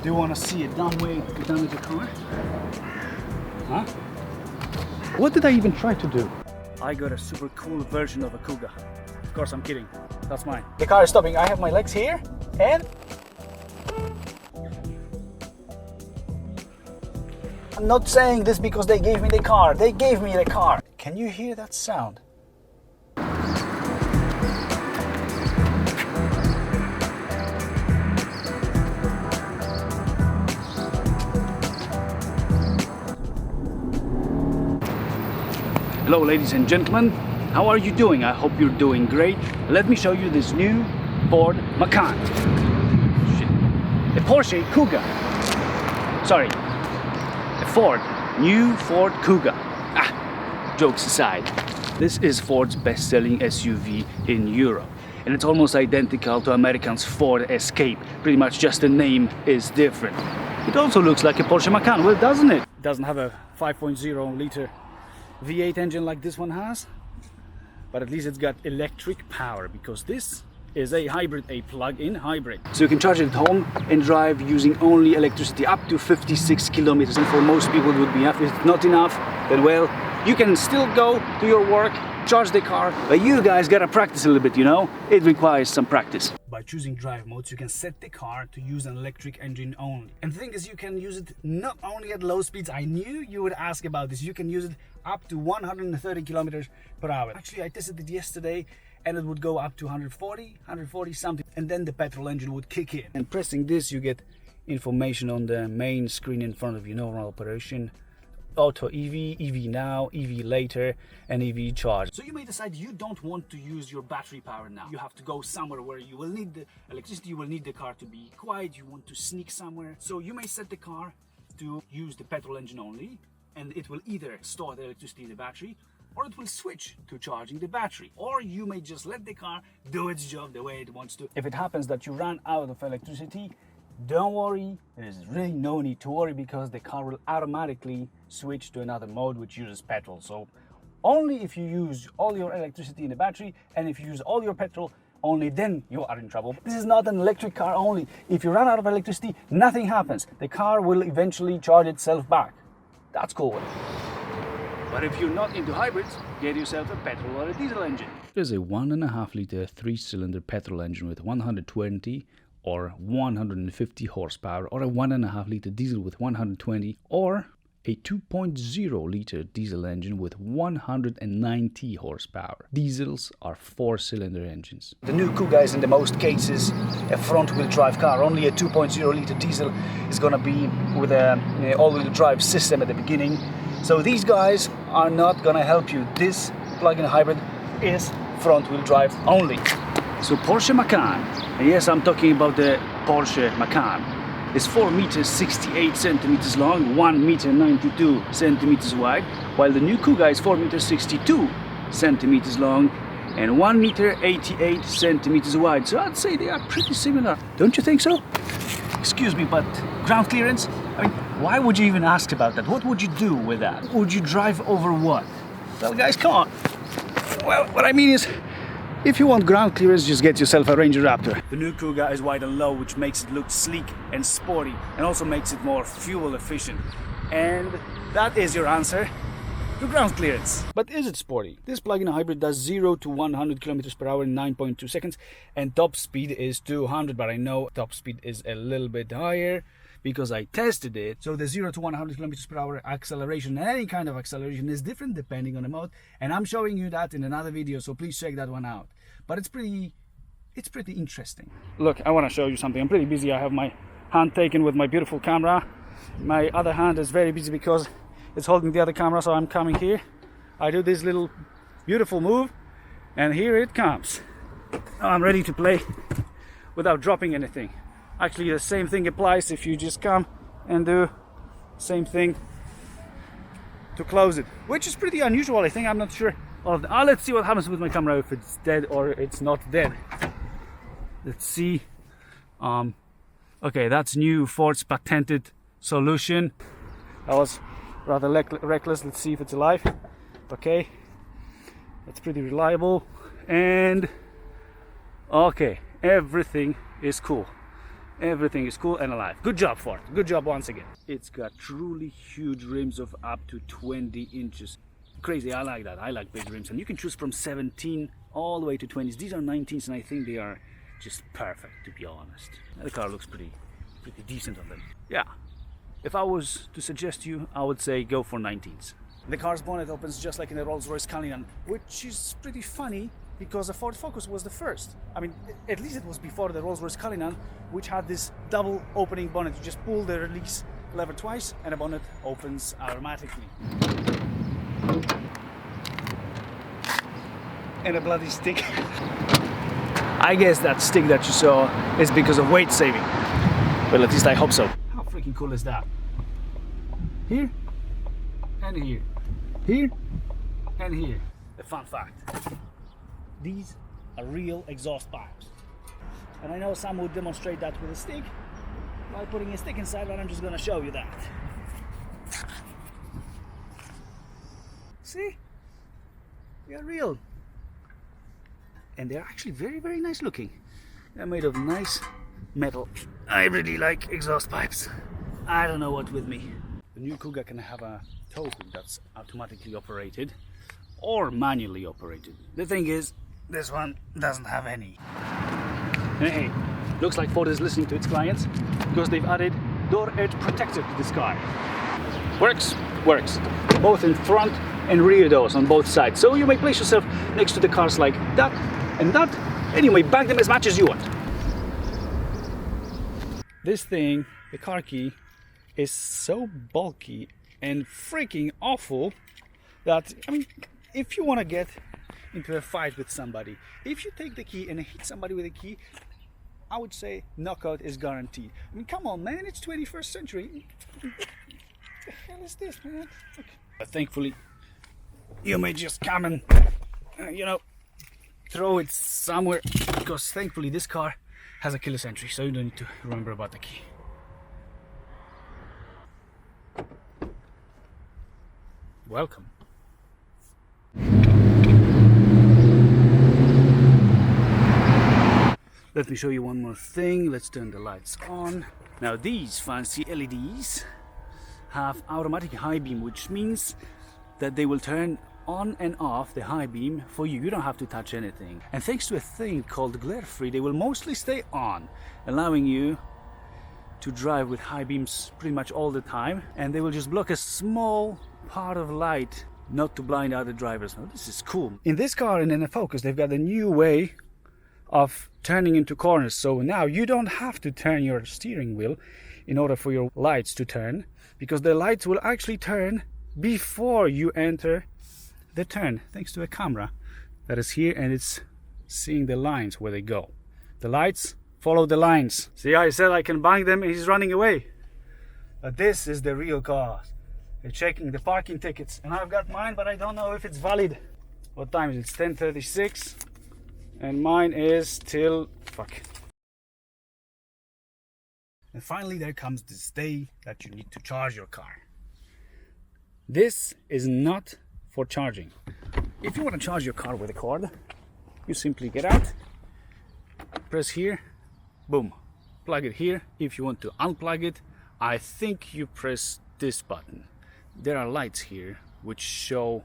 Do you want to see a dumb way to damage a car? Huh? What did I even try to do? I got a super cool version of a Kuga. Of course, I'm kidding. That's mine. The car is stopping. I have my legs here and I'm not saying this because they gave me the car. They gave me the car. Can you hear that sound? Hello ladies and gentlemen, how are you doing? I hope you're doing great. Let me show you this new Ford Macan. A Porsche Kuga. Sorry, a new Ford Kuga. Jokes aside. This is Ford's best-selling SUV in Europe. And it's almost identical to American's Ford Escape. Pretty much just the name is different. It also looks like a Porsche Macan, well doesn't it? It doesn't have a 5.0 liter V8 engine like this one has, but at least it's got electric power because this is a hybrid, a plug-in hybrid. So you can charge it at home and drive using only electricity up to 56 kilometers, and for most people it would be enough. If it's not enough, then well, you can still go to your work, charge the car, but you guys gotta practice a little bit, you know? It requires some practice. By choosing drive modes, you can set the car to use an electric engine only. And the thing is, you can use it not only at low speeds. I knew you would ask about this. You can use it up to 130 kilometers per hour. Actually, I tested it yesterday and it would go up to 140 something. And then the petrol engine would kick in. And pressing this, you get information on the main screen in front of you, normal operation. Auto EV, EV now, EV later, and EV charge. So you may decide you don't want to use your battery power now. You have to go somewhere where you will need the electricity, you will need the car to be quiet, you want to sneak somewhere. So you may set the car to use the petrol engine only, and it will either store the electricity in the battery, or it will switch to charging the battery. Or you may just let the car do its job the way it wants to. If it happens that you run out of electricity, don't worry, there's really no need to worry because the car will automatically switch to another mode which uses petrol. So only if you use all your electricity in the battery and if you use all your petrol, only then you are in trouble. This is not an electric car only. If you run out of electricity, nothing happens. The car will eventually charge itself back. That's cool. But if you're not into hybrids, get yourself a petrol or a diesel engine. There's a 1.5 liter 3-cylinder petrol engine with 120 or 150 horsepower, or a 1.5 liter diesel with 120, or a 2.0 liter diesel engine with 190 horsepower. Diesels are 4-cylinder engines. The new Kuga is in the most cases a front-wheel drive car. Only a 2.0 liter diesel is going to be with a all-wheel drive system at the beginning. So these guys are not going to help you. This plug-in hybrid is front-wheel drive only. So Porsche Macan, and yes, I'm talking about the Porsche Macan, is 4 meters 68 centimeters long, 1 meter 92 centimeters wide, while the new Kuga is 4 meters 62 centimeters long and 1 meter 88 centimeters wide. So I'd say they are pretty similar. Don't you think so? Excuse me, but ground clearance? I mean, why would you even ask about that? What would you do with that? Would you drive over what? Well, guys, come on. Well, what I mean is, if you want ground clearance, just get yourself a Ranger Raptor. The new Kuga is wide and low, which makes it look sleek and sporty, and also makes it more fuel efficient. And that is your answer to ground clearance. But is it sporty? This plug-in hybrid does 0 to 100 kilometers per hour in 9.2 seconds, and top speed is 200, but I know top speed is a little bit higher because I tested it. So the 0 to 100 kilometers per hour acceleration, any kind of acceleration, is different depending on the mode, and I'm showing you that in another video, so please check that one out. But it's pretty interesting. Look, I want to show you something. I'm pretty busy. I have my hand taken with my beautiful camera. My other hand is very busy because it's holding the other camera, so I'm coming here. I do this little beautiful move, and here it comes. Now I'm ready to play without dropping anything. Actually, the same thing applies if you just come and do the same thing to close it, which is pretty unusual, I think. I'm not sure. Let's see what happens with my camera, if it's dead or it's not dead. Let's see. Okay, that's new Ford's patented solution. That was rather reckless. Let's see if it's alive. Okay, that's pretty reliable. And okay, everything is cool. Everything is cool and alive. Good job, Ford. Good job once again. It's got truly huge rims of up to 20 inches. Crazy, I like that. I like big rims. And you can choose from 17 all the way to 20s. These are 19s and I think they are just perfect, to be honest. The car looks pretty decent on them. Yeah, if I was to suggest you, I would say go for 19s. The car's bonnet opens just like in the Rolls-Royce Cullinan, which is pretty funny because the Ford Focus was the first. I mean, at least it was before the Rolls-Royce Cullinan, which had this double opening bonnet. You just pull the release lever twice and the bonnet opens automatically. And a bloody stick. I guess that stick that you saw is because of weight saving. Well, at least I hope so. How freaking cool is that? Here and here. Here and here. A fun fact. These are real exhaust pipes. And I know some would demonstrate that with a stick by putting a stick inside, but I'm just gonna show you that. See? They are real. And they're actually very nice looking. They're made of nice metal. I really like exhaust pipes. I don't know what with me. The new Kuga can have a tow hook that's automatically operated or manually operated. The thing is, this one doesn't have any. Hey, looks like Ford is listening to its clients because they've added door edge protector to this car. Works, both in front and rear doors on both sides. So you may place yourself next to the cars like that and that, and you may bag them as much as you want. This thing, the car key, is so bulky and freaking awful that, I mean, if you want to get into a fight with somebody, if you take the key and hit somebody with a key, I would say knockout is guaranteed. I mean, come on, man, it's 21st century. What the hell is this, man? Look. But thankfully, you may just come and, throw it somewhere, because thankfully this car has a keyless entry, so you don't need to remember about the key. Welcome. Let me show you one more thing. Let's turn the lights on. Now these fancy LEDs have automatic high beam, which means that they will turn on and off the high beam for you. You don't have to touch anything. And thanks to a thing called glare free, they will mostly stay on, allowing you to drive with high beams pretty much all the time. And they will just block a small part of light, not to blind other drivers. Now, this is cool. In this car and in the Focus, they've got a new way of turning into corners. So now you don't have to turn your steering wheel in order for your lights to turn, because the lights will actually turn before you enter the turn, thanks to a camera that is here and it's seeing the lines where they go. The lights follow the lines. See, I said I can bang them and he's running away. But this is the real car. They're checking the parking tickets and I've got mine, but I don't know if it's valid. What time is it? It's 10:36 and mine is till And finally there comes this day that you need to charge your car. This is not for charging. If you want to charge your car with a cord, you simply get out, press here, boom, plug it here. If you want to unplug it, I think you press this button. There are lights here which show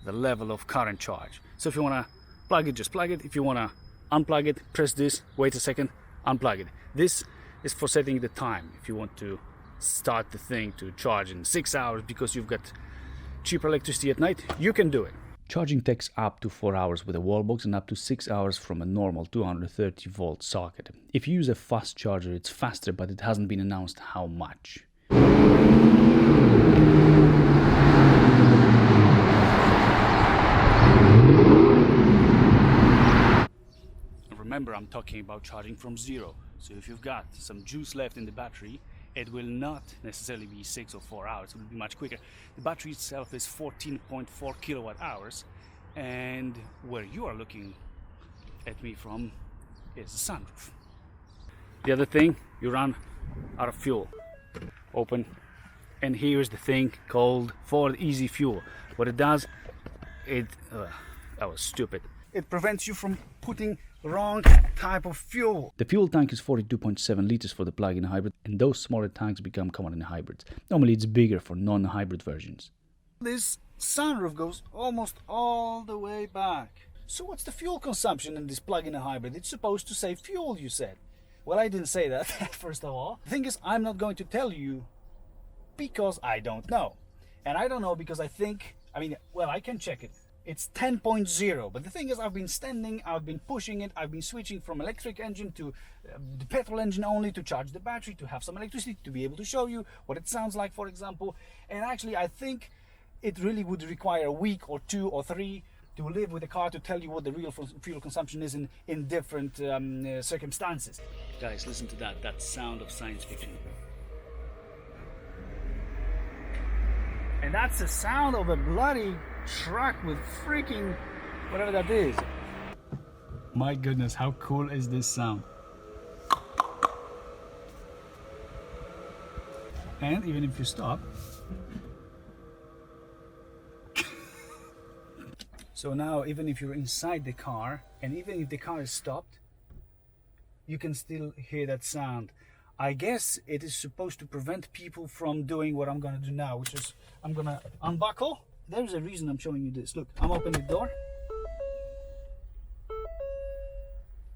the level of current charge. So if you want to plug it, just plug it. If you want to unplug it, press this, wait a second, unplug it. This is for setting the time. If you want to start the thing to charge in 6 hours because you've got cheaper electricity at night, you can do it. Charging takes up to 4 hours with a wall box and up to 6 hours from a normal 230 volt socket. If you use a fast charger, it's faster, but it hasn't been announced how much. Remember, I'm talking about charging from zero. So if you've got some juice left in the battery, it will not necessarily be 6 or 4 hours. It will be much quicker. The battery itself is 14.4 kilowatt hours, and where you are looking at me from is the sunroof. The other thing, you run out of fuel. Open, and here's the thing called Ford Easy Fuel. What it does, that was stupid. It prevents you from putting wrong type of fuel. The fuel tank is 42.7 liters for the plug-in hybrid, and those smaller tanks become common in hybrids. Normally it's bigger for non-hybrid versions. This sunroof goes almost all the way back. So what's the fuel consumption in this plug-in hybrid? It's supposed to save fuel, you said. Well, I didn't say that, first of all. The thing is, I'm not going to tell you because I don't know. And I don't know because I can check it. It's 10.0, but the thing is, I've been standing, I've been pushing it, I've been switching from electric engine to the petrol engine only to charge the battery, to have some electricity, to be able to show you what it sounds like, for example. And actually, I think it really would require a week or 2 or 3 to live with a car to tell you what the real fuel consumption is in different circumstances. Guys, listen to that sound of science fiction. And that's the sound of a bloody truck with freaking whatever that is. My goodness, how cool is this sound? And even if you stop, so now even if you're inside the car and even if the car is stopped, you can still hear that sound. I guess it is supposed to prevent people from doing what I'm gonna do now, which is I'm gonna unbuckle. There's a reason I'm showing you this. Look, I'm opening the door.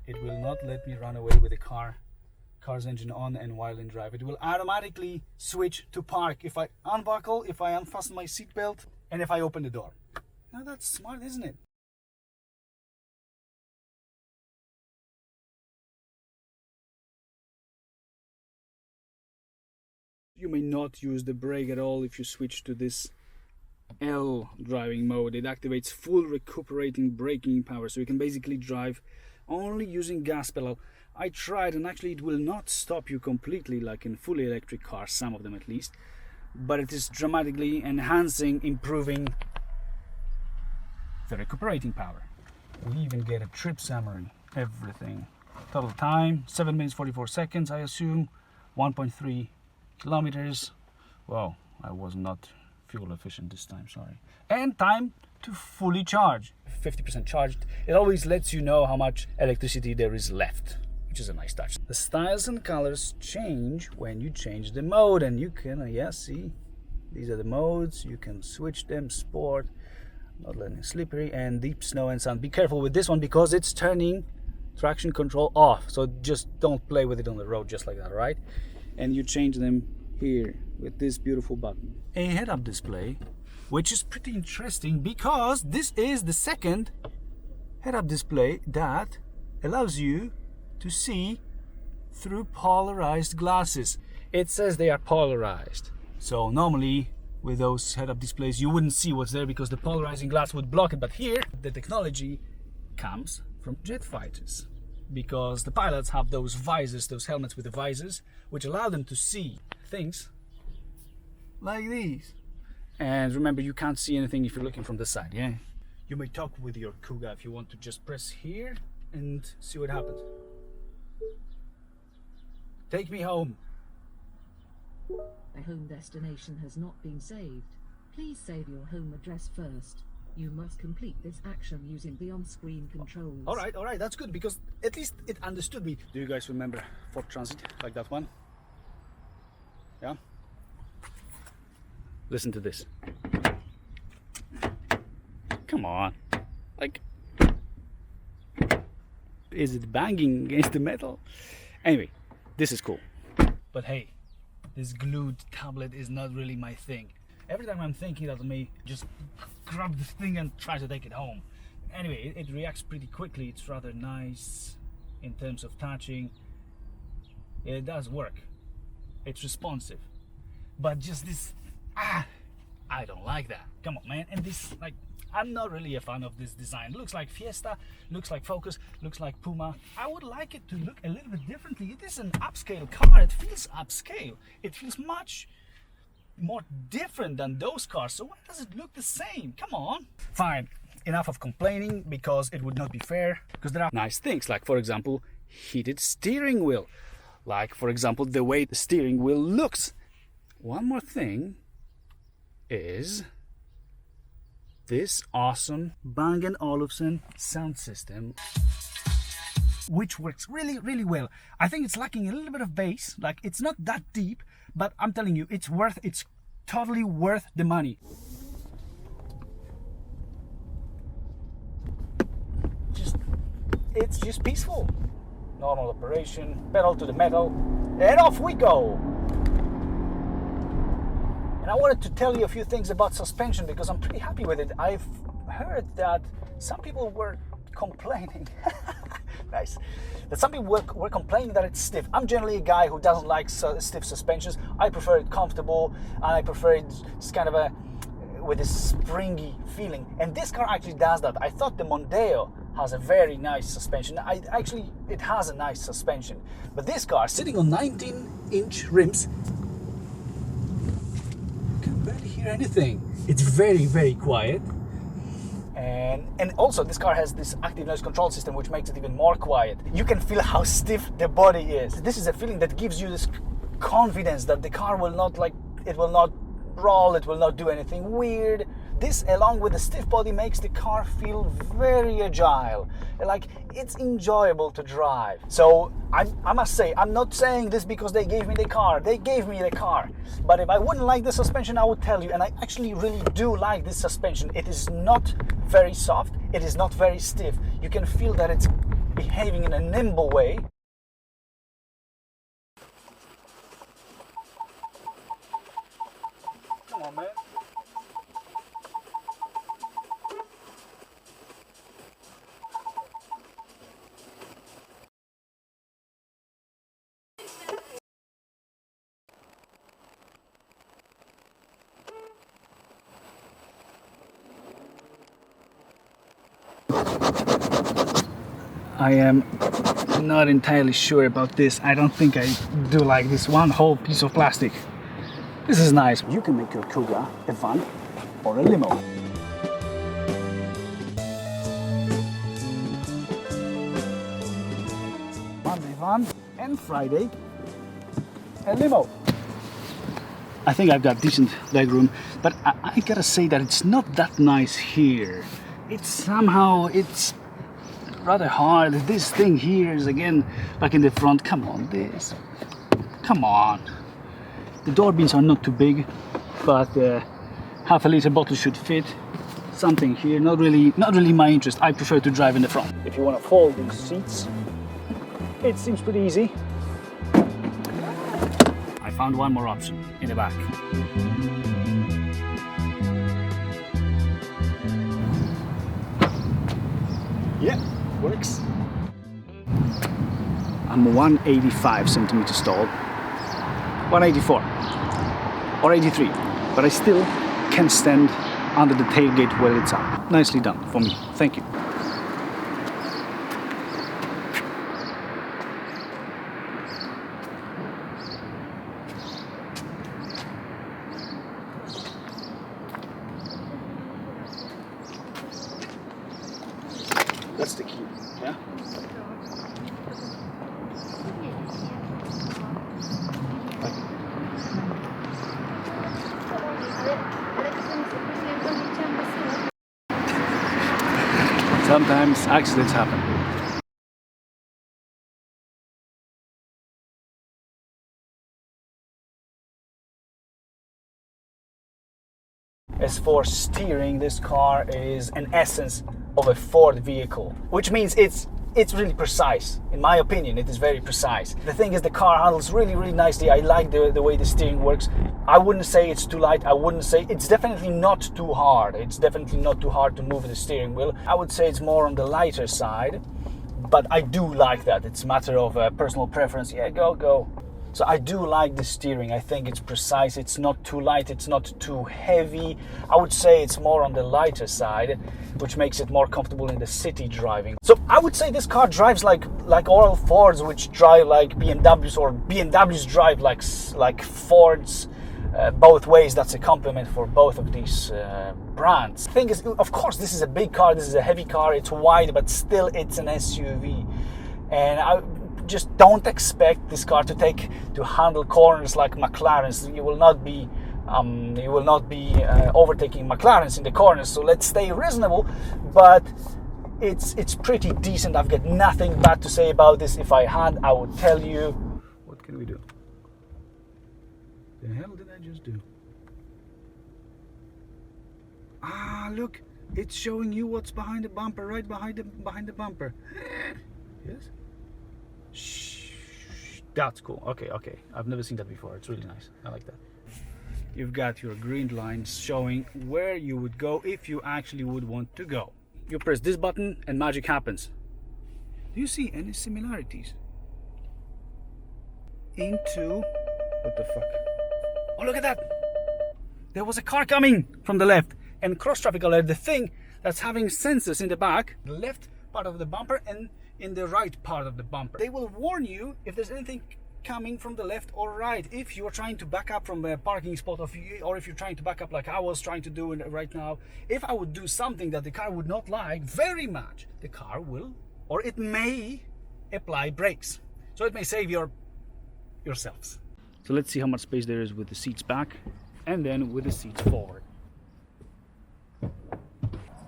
It will not let me run away with the car's engine on and while in drive. It will automatically switch to park if I unbuckle, if I unfasten my seatbelt, and if I open the door. Now that's smart, isn't it? You may not use the brake at all if you switch to this L driving mode. It activates full recuperating braking power, so you can basically drive only using gas pedal. I tried, and actually it will not stop you completely like in fully electric cars, some of them at least, but it is dramatically enhancing, improving the recuperating power. We even get a trip summary, everything. Total time 7 minutes 44 seconds, I assume. 1.3 kilometers. Wow, I was not fuel efficient this time, sorry. And time to fully charge. 50% charged. It always lets you know how much electricity there is left, which is a nice touch. The styles and colors change when you change the mode, and you can, see, these are the modes. You can switch them: sport, not letting slippery, and deep snow and sand. Be careful with this one because it's turning traction control off, so just don't play with it on the road just like that, right? And you change them here with this beautiful button. A head-up display, which is pretty interesting because this is the second head-up display that allows you to see through polarized glasses. It says they are polarized, so normally with those head-up displays you wouldn't see what's there because the polarizing glass would block it, but here the technology comes from jet fighters, because the pilots have those visors, those helmets with the visors, which allow them to see things like these. And remember, you can't see anything if you're looking from the side, yeah? You may talk with your Kuga if you want to just press here and see what happens. Take me home. The home destination has not been saved. Please save your home address first. You must complete this action using the on-screen controls. All right, that's good because at least it understood me. Do you guys remember Ford Transit, like that one? Yeah? Listen to this. Come on. Like, is it banging against the metal? Anyway, this is cool. But hey, this glued tablet is not really my thing. Every time I'm thinking that I may just grab this thing and try to take it home. Anyway, it reacts pretty quickly. It's rather nice in terms of touching. It does work. It's responsive. But just this, I don't like that. Come on, man. And this, like, I'm not really a fan of this design. Looks like Fiesta, looks like Focus, looks like Puma. I would like it to look a little bit differently. It is an upscale car. It feels upscale. It feels much more different than those cars. So why does it look the same? Come on. Fine. Enough of complaining, because it would not be fair. Because there are nice things, like, for example, heated steering wheel. Like, for example, the way the steering wheel looks. One more thing is this awesome Bang & Olufsen sound system. which works really, really well. I think it's lacking a little bit of bass, like it's not that deep, but I'm telling you, it's totally worth the money. It's just peaceful. Normal operation, pedal to the metal, and off we go. And I wanted to tell you a few things about suspension because I'm pretty happy with it. I've heard that some people were complaining nice, that some people were complaining that it's stiff. I'm generally a guy who doesn't like stiff suspensions. I prefer it comfortable, and I prefer it just kind of with this springy feeling, and this car actually does that. I thought the Mondeo has a very nice suspension. It has a nice suspension, but this car sitting on 19-inch rims, you can barely hear anything. It's very, very quiet. And also this car has this active noise control system, which makes it even more quiet. You can feel how stiff the body is. This is a feeling that gives you this confidence that the car will not roll, it will not do anything weird. This, along with the stiff body, makes the car feel very agile. Like, it's enjoyable to drive. So I must say, I'm not saying this because they gave me the car. They gave me the car. But if I wouldn't like the suspension, I would tell you. And I actually really do like this suspension. It is not very soft. It is not very stiff. You can feel that it's behaving in a nimble way. Come on, man. I am not entirely sure about this. I don't think I do like this one whole piece of plastic. This is nice. You can make your Kuga a van or a limo. Monday van and Friday a limo. I think I've got decent legroom, but I gotta say that it's not that nice here. It's rather hard. This thing here is again back in the front. Come on, this. Come on. The door beams are not too big, but half a liter bottle should fit. Something here, not really my interest. I prefer to drive in the front. If you want to fold these seats, it seems pretty easy. I found one more option in the back. Yeah, works. I'm 185 centimeters tall, 184 or 83, but I still can stand under the tailgate while it's up. Nicely done for me. Thank you. That's the key, yeah? Sometimes accidents happen. As for steering, this car is an essence of a Ford vehicle, which means it's really precise. In my opinion, it is very precise. The thing is, the car handles really nicely. I like the way the steering works. I wouldn't say it's too light. I wouldn't say it's definitely not too hard. It's definitely not too hard to move the steering wheel. I would say it's more on the lighter side, but I do like that. It's a matter of personal preference. Yeah, go. So I do like the steering. I think it's precise. It's not too light. It's not too heavy. I would say it's more on the lighter side, which makes it more comfortable in the city driving. So I would say this car drives like all Fords, which drive like BMWs, or BMWs drive like Fords. Both ways. That's a compliment for both of these brands. The thing is, of course, this is a big car. This is a heavy car. It's wide, but still, it's an SUV, and I just don't expect this car to handle corners like McLarens. You will not be overtaking McLarens in the corners. So let's stay reasonable. But it's pretty decent. I've got nothing bad to say about this. If I had, I would tell you. What can we do? The hell did I just do? Ah, look, it's showing you what's behind the bumper, right behind the bumper. Yes. Shh, that's cool. Okay, okay. I've never seen that before. It's really nice. I like that. You've got your green lines showing where you would go if you actually would want to go. You press this button and magic happens. Do you see any similarities? Into... what the fuck? Oh, look at that! There was a car coming from the left. And cross traffic alert, the thing that's having sensors in the back, the left part of the bumper and in the right part of the bumper. They will warn you if there's anything coming from the left or right. If you're trying to back up from a parking spot, or if you're trying to back up like I was trying to do right now, if I would do something that the car would not like very much, the car will, or it may apply brakes. So it may save yourselves. So let's see how much space there is with the seats back and then with the seats forward.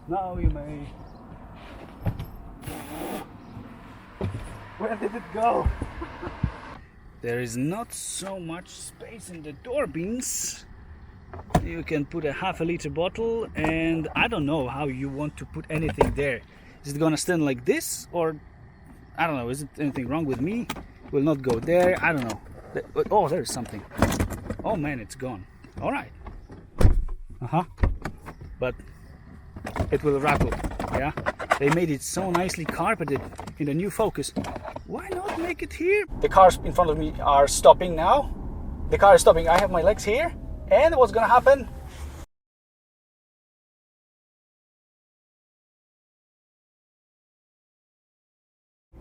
Now you may... Where did it go? There is not so much space in the door bins. You can put a half a liter bottle, and I don't know how you want to put anything there. Is it gonna stand like this, or I don't know, is it anything wrong with me? Will not go there, I don't know. Oh, there's something. Oh man, it's gone. All right. But it will rattle. Yeah, they made it so nicely carpeted in the new Focus. Why not make it here? The cars in front of me are stopping now. The car is stopping. I have my legs here, and what's gonna happen?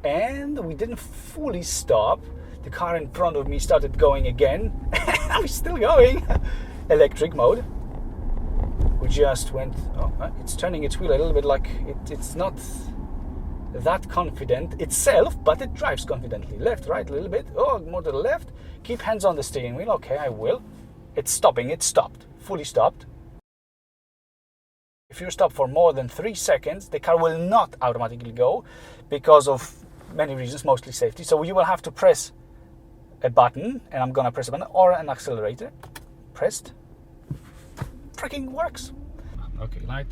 And we didn't fully stop. The car in front of me started going again. I'm still going. Electric mode. We just went, oh, it's turning its wheel a little bit like it's not that confident itself, but it drives confidently. Left, right, a little bit. Oh, more to the left. Keep hands on the steering wheel. Okay, I will. It's stopping. It stopped. Fully stopped. If you stop for more than 3 seconds, the car will not automatically go because of many reasons, mostly safety. So you will have to press a button, and I'm gonna press a button, or an accelerator. Pressed. Freaking works. Okay, light,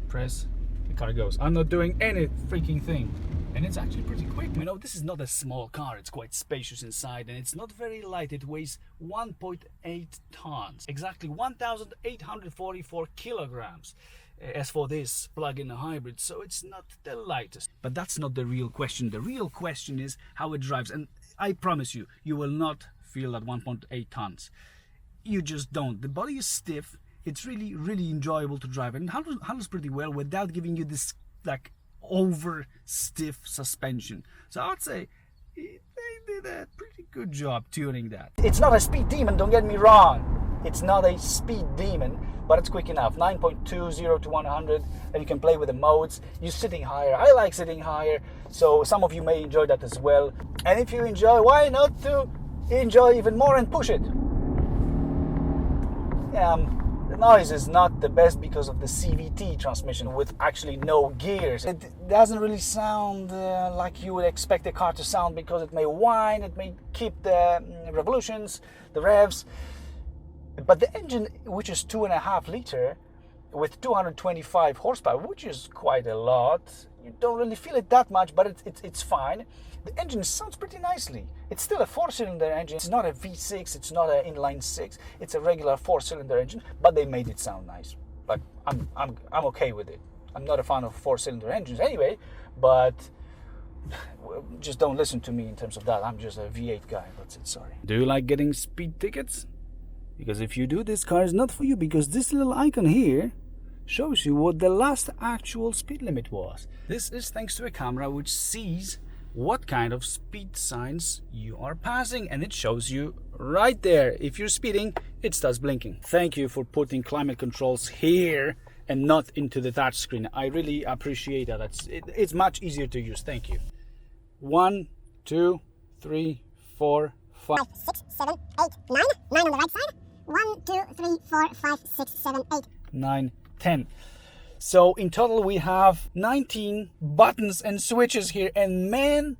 press, the car goes. I'm not doing any freaking thing, and it's actually pretty quick. You know, this is not a small car. It's quite spacious inside, and it's not very light. It weighs 1.8 tons, exactly 1,844 kilograms. As for this plug-in hybrid, so it's not the lightest. But that's not the real question. The real question is how it drives, and I promise you, you will not feel that 1.8 tons. You just don't. The body is stiff. It's really, really enjoyable to drive, and it handles pretty well without giving you this like over stiff suspension. So I'd say they did a pretty good job tuning that. It's not a speed demon, don't get me wrong. It's not a speed demon, but it's quick enough. 9.20 to 100, and you can play with the modes. You're sitting higher. I like sitting higher, so some of you may enjoy that as well. And if you enjoy, why not to enjoy even more and push it? The noise is not the best because of the CVT transmission with actually no gears. It doesn't really sound like you would expect a car to sound, because it may whine, it may keep the revolutions, the revs. But the engine, which is 2.5 liter with 225 horsepower, which is quite a lot, you don't really feel it that much, but it's fine. The engine sounds pretty nicely. It's still a 4-cylinder engine. It's not a V6, it's not an inline 6. It's a regular 4-cylinder engine, but they made it sound nice. But I'm okay with it. I'm not a fan of 4-cylinder engines anyway, but just don't listen to me in terms of that. I'm just a V8 guy, that's it, sorry. Do you like getting speed tickets? Because if you do, this car is not for you, because this little icon here shows you what the last actual speed limit was. This is thanks to a camera which sees what kind of speed signs you are passing, and it shows you right there. If you're speeding, it starts blinking. Thank you for putting climate controls here and not into the touch screen. I really appreciate that. It's much easier to use. Thank you. 1, 2, 3, 4, 5, 6, 7, 8, 9. 9 on the right side. 1, 2, 3, 4, 5, 6, 7, 8. 9, 10. So in total we have 19 buttons and switches here, and man,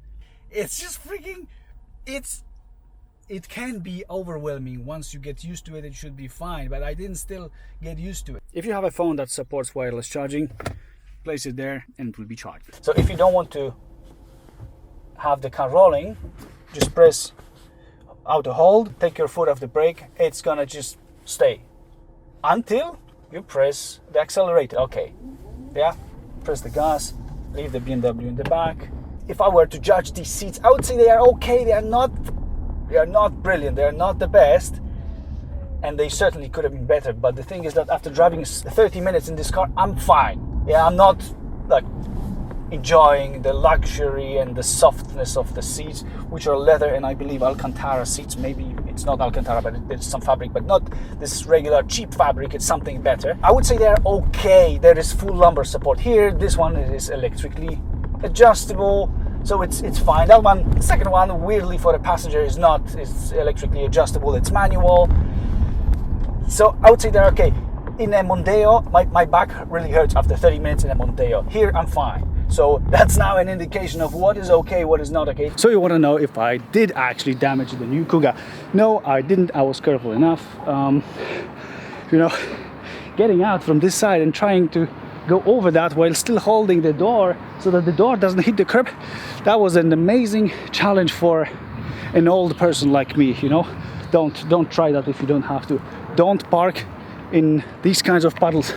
it's just freaking, it can be overwhelming. Once you get used to it, it should be fine, but I didn't still get used to it. If you have a phone that supports wireless charging, place it there and it will be charged. So if you don't want to have the car rolling, just press auto hold, take your foot off the brake, it's gonna just stay until you press the accelerator. Okay, yeah, press the gas, leave the BMW in the back. If I were to judge these seats, I would say they are okay. They are not brilliant, they are not the best, and they certainly could have been better. But the thing is that after driving 30 minutes in this car, I'm fine. Yeah, I'm not like enjoying the luxury and the softness of the seats, which are leather and I believe Alcantara seats. Maybe it's not Alcantara, but there's some fabric, but not this regular cheap fabric. It's something better. I would say they're okay. There is full lumbar support here. This one is electrically adjustable, so it's fine. That one, the second one, weirdly for the passenger, is not. It's electrically adjustable. It's manual. So I would say they're okay. In a Mondeo, my back really hurts after 30 minutes in a Mondeo. Here I'm fine. So that's now an indication of what is okay, what is not okay. So you want to know if I did actually damage the new Kuga. No, I didn't. I was careful enough. You know, getting out from this side and trying to go over that while still holding the door so that the door doesn't hit the curb, that was an amazing challenge for an old person like me. You know, don't try that if you don't have to. Don't park in these kinds of puddles.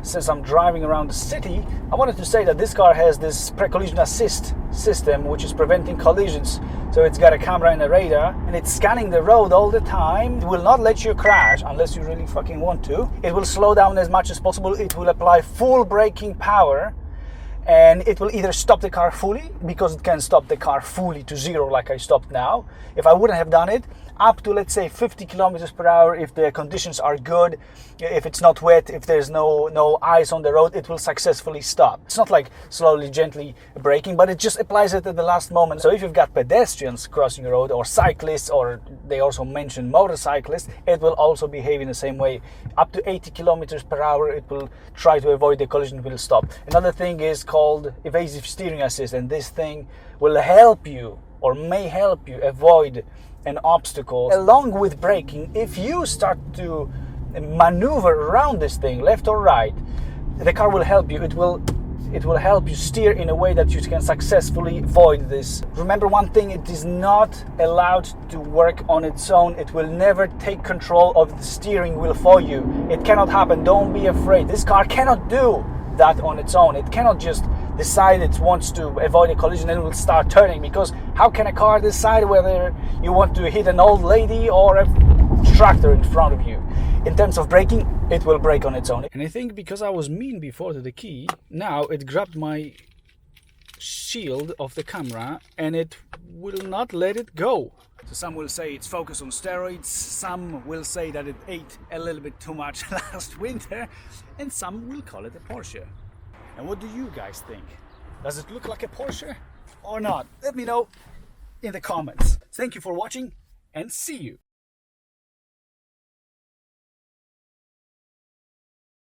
Since I'm driving around the city, I wanted to say that this car has this pre-collision assist system, which is preventing collisions. So it's got a camera and a radar, and it's scanning the road all the time. It will not let you crash unless you really fucking want to. It will slow down as much as possible. It will apply full braking power, and it will either stop the car fully, because it can stop the car fully to zero like I stopped now. If I wouldn't have done it, up to, let's say, 50 kilometers per hour, if the conditions are good, if it's not wet, if there's no ice on the road, it will successfully stop. It's not like slowly, gently braking, but it just applies it at the last moment. So if you've got pedestrians crossing the road, or cyclists, or they also mention motorcyclists, it will also behave in the same way. Up to 80 kilometers per hour, it will try to avoid the collision, will stop. Another thing is called evasive steering assist, and this thing will help you, or may help you, avoid an obstacle. Along with braking, if you start to maneuver around this thing, left or right, the car will help you. It will help you steer in a way that you can successfully avoid this. Remember one thing, it is not allowed to work on its own. It will never take control of the steering wheel for you. It cannot happen. Don't be afraid. This car cannot do that on its own. It cannot just decide it wants to avoid a collision and it will start turning, because how can a car decide whether you want to hit an old lady or a tractor in front of you? In terms of braking, it will brake on its own. And I think because I was mean before to the key, now it grabbed my shield of the camera and it will not let it go. So some will say it's focused on steroids, some will say that it ate a little bit too much last winter, and some will call it a Porsche. And what do you guys think? Does it look like a Porsche or not? Let me know in the comments. Thank you for watching, and see you.